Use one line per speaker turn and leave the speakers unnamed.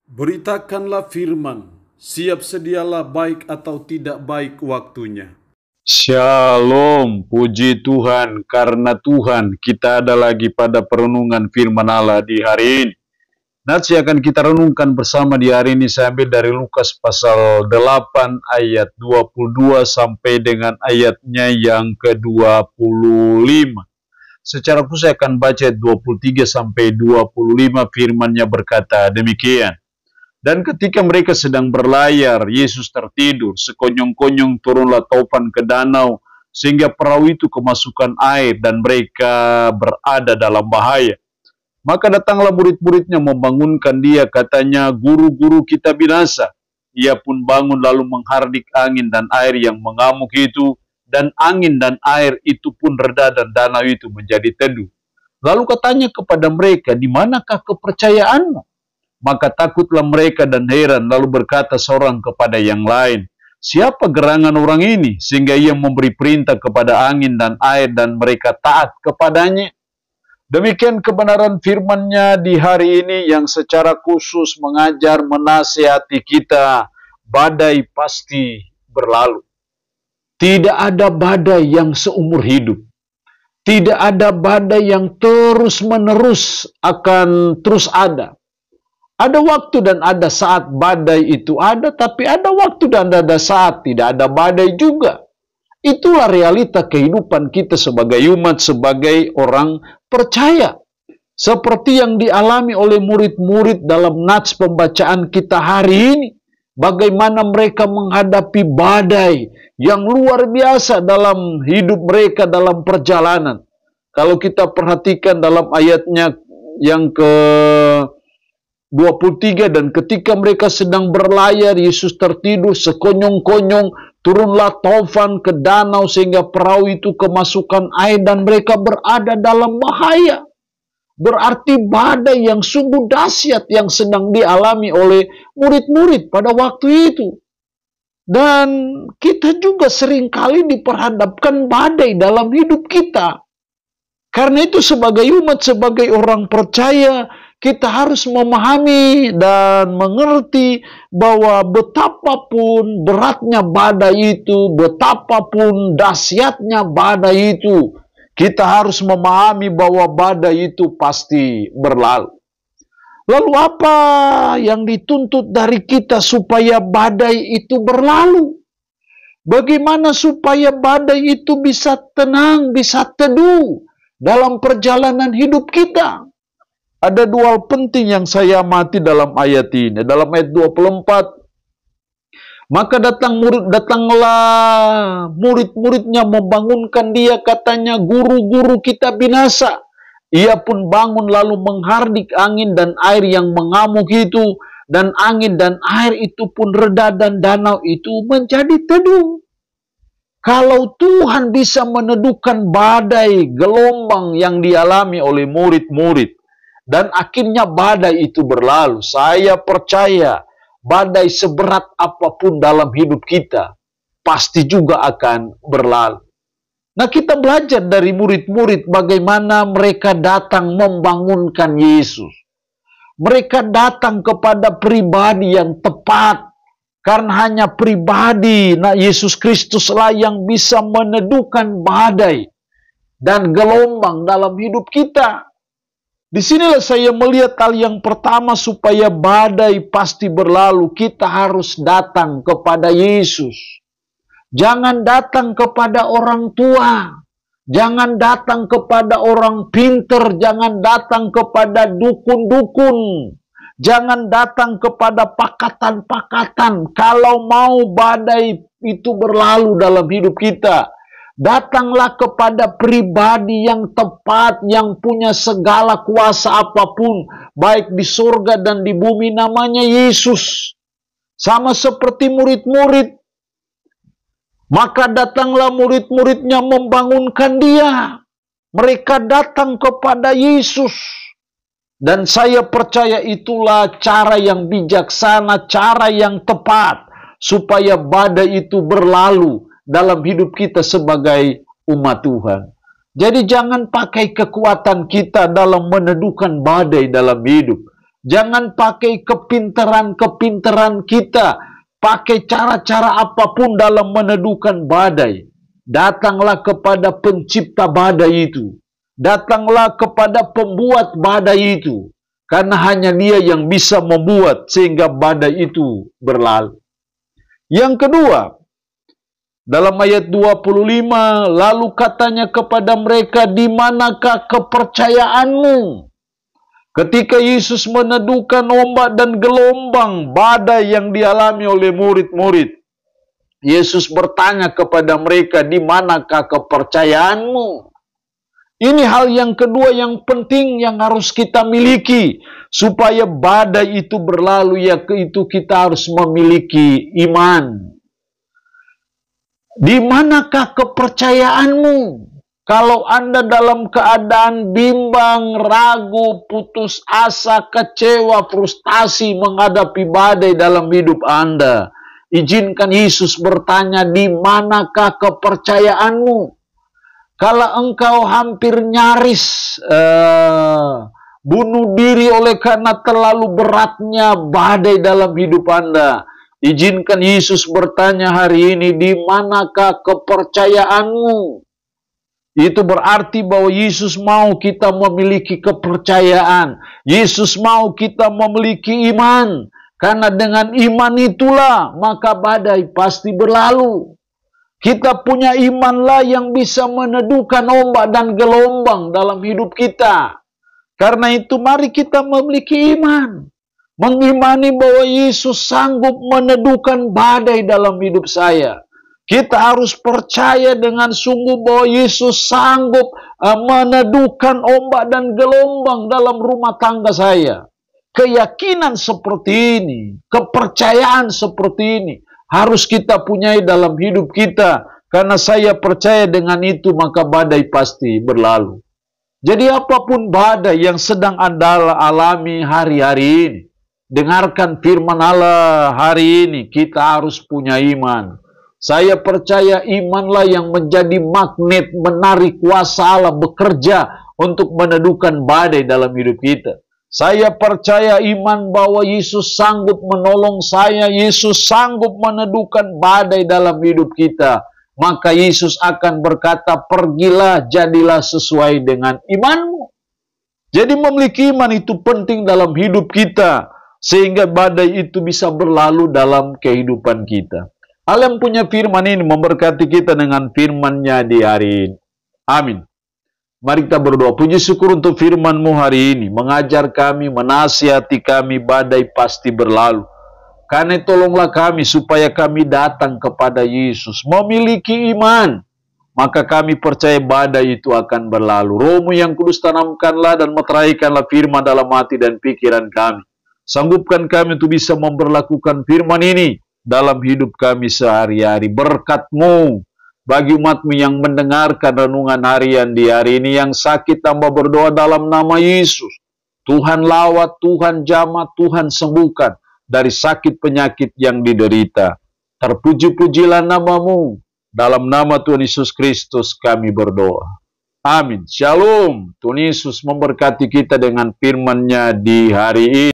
Beritakanlah firman, siap sedialah baik atau tidak baik waktunya.
Shalom, puji Tuhan, karena Tuhan kita ada lagi pada perenungan firman Allah di hari ini. Nats yang akan kita renungkan bersama di hari ini saya ambil dari Lukas pasal 8 ayat 22 sampai dengan ayatnya yang ke-25. Secara khusus saya akan baca 23 sampai 25, firman-Nya berkata demikian. Dan ketika mereka sedang berlayar, Yesus tertidur, sekonyong-konyong turunlah taufan ke danau, sehingga perahu itu kemasukan air dan mereka berada dalam bahaya. Maka datanglah murid-muridnya membangunkan dia, katanya, "Guru-guru, kita binasa." Ia pun bangun lalu menghardik angin dan air yang mengamuk itu, dan angin dan air itu pun reda dan danau itu menjadi teduh. Lalu katanya kepada mereka, "Di manakah kepercayaanmu?" Maka takutlah mereka dan heran, lalu berkata seorang kepada yang lain, "Siapa gerangan orang ini, sehingga ia memberi perintah kepada angin dan air dan mereka taat kepadanya?" Demikian kebenaran firman-Nya di hari ini yang secara khusus mengajar, menasihati kita, badai pasti berlalu. Tidak ada badai yang seumur hidup. Tidak ada badai yang terus-menerus akan terus ada. Ada waktu dan ada saat badai itu ada, tapi ada waktu dan ada saat tidak ada badai juga. Itulah realita kehidupan kita sebagai umat, sebagai orang percaya. Seperti yang dialami oleh murid-murid dalam nats pembacaan kita hari ini. Bagaimana mereka menghadapi badai yang luar biasa dalam hidup mereka dalam perjalanan. Kalau kita perhatikan dalam ayatnya yang ke-23, dan ketika mereka sedang berlayar, Yesus tertidur, sekonyong-konyong turunlah taufan ke danau sehingga perahu itu kemasukan air dan mereka berada dalam bahaya. Berarti badai yang sungguh dahsyat yang sedang dialami oleh murid-murid pada waktu itu. Dan kita juga seringkali diperhadapkan badai dalam hidup kita. Karena itu sebagai umat, sebagai orang percaya, kita harus memahami dan mengerti bahwa betapapun beratnya badai itu, betapapun dahsyatnya badai itu, kita harus memahami bahwa badai itu pasti berlalu. Lalu apa yang dituntut dari kita supaya badai itu berlalu? Bagaimana supaya badai itu bisa tenang, bisa teduh dalam perjalanan hidup kita? Ada dua hal penting yang saya amati dalam ayat ini. Dalam ayat 24, maka datanglah murid-muridnya membangunkan dia, katanya, "Guru-guru, kita binasa." Ia pun bangun lalu menghardik angin dan air yang mengamuk itu, dan angin dan air itu pun reda dan danau itu menjadi teduh. Kalau Tuhan bisa meneduhkan badai, gelombang yang dialami oleh murid-murid, dan akhirnya badai itu berlalu, saya percaya badai seberat apapun dalam hidup kita pasti juga akan berlalu. Nah, kita belajar dari murid-murid bagaimana mereka datang membangunkan Yesus. Mereka datang kepada pribadi yang tepat, karena hanya pribadi Yesus Kristuslah yang bisa meneduhkan badai dan gelombang dalam hidup kita. Disinilah saya melihat hal yang pertama, supaya badai pasti berlalu, kita harus datang kepada Yesus. Jangan datang kepada orang tua, jangan datang kepada orang pinter, jangan datang kepada dukun-dukun, jangan datang kepada pakatan-pakatan. Kalau mau badai itu berlalu dalam hidup kita, datanglah kepada pribadi yang tepat, yang punya segala kuasa apapun, baik di surga dan di bumi, namanya Yesus. Sama seperti murid-murid. Maka datanglah murid-muridnya membangunkan dia. Mereka datang kepada Yesus. Dan saya percaya itulah cara yang bijaksana, cara yang tepat, supaya badai itu berlalu dalam hidup kita sebagai umat Tuhan. Jadi jangan pakai kekuatan kita dalam meneduhkan badai dalam hidup. Jangan pakai kepintaran-kepintaran kita, pakai cara-cara apapun dalam meneduhkan badai. Datanglah kepada pencipta badai itu. Datanglah kepada pembuat badai itu. Karena hanya Dia yang bisa membuat sehingga badai itu berlalu. Yang kedua, dalam ayat 25, lalu katanya kepada mereka, di manakah kepercayaanmu? Ketika Yesus meneduhkan ombak dan gelombang badai yang dialami oleh murid-murid, Yesus bertanya kepada mereka, di manakah kepercayaanmu? Ini hal yang kedua yang penting yang harus kita miliki. Supaya badai itu berlalu, yaitu kita harus memiliki iman. Di manakah kepercayaanmu? Kalau Anda dalam keadaan bimbang, ragu, putus asa, kecewa, frustasi menghadapi badai dalam hidup Anda, izinkan Yesus bertanya, di manakah kepercayaanmu? Kalau engkau hampir nyaris bunuh diri oleh karena terlalu beratnya badai dalam hidup Anda, izinkan Yesus bertanya hari ini, di manakah kepercayaanmu? Itu berarti bahwa Yesus mau kita memiliki kepercayaan. Yesus mau kita memiliki iman. Karena dengan iman itulah maka badai pasti berlalu. Kita punya imanlah yang bisa meneduhkan ombak dan gelombang dalam hidup kita. Karena itu mari kita memiliki iman. Mengimani bahwa Yesus sanggup meneduhkan badai dalam hidup saya. Kita harus percaya dengan sungguh bahwa Yesus sanggup meneduhkan ombak dan gelombang dalam rumah tangga saya. Keyakinan seperti ini, kepercayaan seperti ini harus kita punyai dalam hidup kita. Karena saya percaya dengan itu maka badai pasti berlalu. Jadi apapun badai yang sedang Anda alami hari-hari ini, dengarkan firman Allah hari ini, kita harus punya iman. Saya percaya imanlah yang menjadi magnet menarik kuasa Allah bekerja untuk meneduhkan badai dalam hidup kita. Saya percaya iman bahwa Yesus sanggup menolong saya, Yesus sanggup meneduhkan badai dalam hidup kita. Maka Yesus akan berkata, pergilah, jadilah sesuai dengan imanmu. Jadi memiliki iman itu penting dalam hidup kita, sehingga badai itu bisa berlalu dalam kehidupan kita. Allah yang punya firman ini memberkati kita dengan firman-Nya di hari ini. Amin. Mari kita berdoa. Puji syukur untuk firman-Mu hari ini. Mengajar kami, menasihati kami, badai pasti berlalu. Karena tolonglah kami supaya kami datang kepada Yesus. Memiliki iman. Maka kami percaya badai itu akan berlalu. Roh-Mu yang kudus tanamkanlah dan meteraikanlah firman dalam hati dan pikiran kami. Sanggupkan kami untuk bisa memperlakukan firman ini dalam hidup kami sehari-hari. Berkat-Mu bagi umat-Mu yang mendengarkan renungan harian di hari ini. Yang sakit tambah berdoa dalam nama Yesus. Tuhan lawat, Tuhan jamah, Tuhan sembuhkan dari sakit penyakit yang diderita. Terpuji-pujilah nama-Mu. Dalam nama Tuhan Yesus Kristus kami berdoa. Amin. Shalom. Tuhan Yesus memberkati kita dengan firman-Nya di hari ini.